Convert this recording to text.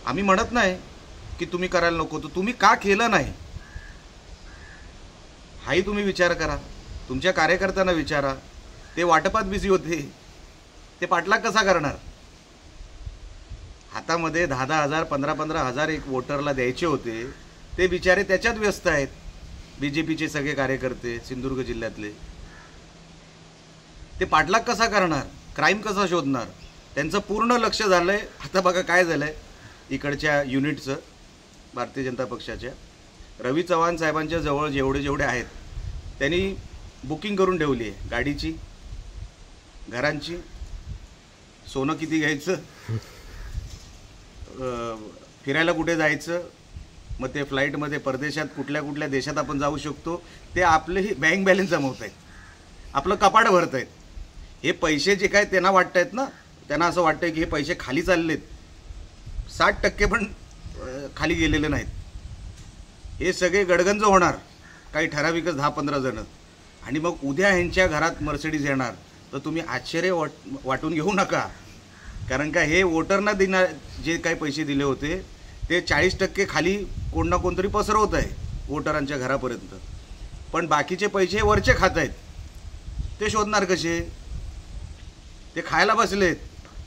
आम्ही म्हणत नाही की तुम्ही करायला नको, तर तुम्ही का केलं नाही हाही तुम्ही विचार करा. तुमच्या कार्यकर्त्यांना विचारा. ते वाटपात बिझी होते, ते पाठलाग कसा करणार? हातामध्ये 10,000 15,000 एक वोटरला द्यायचे होते, ते बिचारे त्याच्यात व्यस्त आहेत. BJPचे सगळे कार्यकर्ते सिंधुदुर्ग जिल्ह्यातले ते पाठलाग कसा करणार? क्राईम कसा शोधणार? त्यांचं पूर्ण लक्ष झालंय. आता बघा काय झालंय इकडच्या युनिटचं, भारतीय जनता पक्षाच्या रवी चव्हाण साहेबांच्या जवळ जेवढे आहेत त्यांनी बुकिंग करून ठेवली आहे गाडीची, घरांची, सोनं किती घ्यायचं, फिरायला कुठे जायचं, मग ते फ्लाईटमध्ये परदेशात कुठल्या कुठल्या देशात आपण जाऊ शकतो, ते आपलेही बँक बॅलन्स जमवत आहेत, आपलं कपाट भरत आहेत. हे पैसे जे काय त्यांना वाटत आहेत ना, त्यांना असं वाटतं की हे पैसे खाली चाललेत, 60% पण खाली गेलेले नाहीत. हे सगळे गडगंज होणार, काही ठराविकच 10-15 जण, आणि मग उद्या ह्यांच्या घरात मर्सिडीज येणार. तर तुम्ही आश्चर्य वाटून घेऊ नका, कारण का हे वोटरना देणार जे काही पैसे दिले होते ते 40% खाली कोण ना कोणतरी पसरवत आहे वोटरांच्या घरापर्यंत. पण बाकीचे पैसे वरचे खात आहेत, ते शोधणार कसे? ते खायला बसलेत.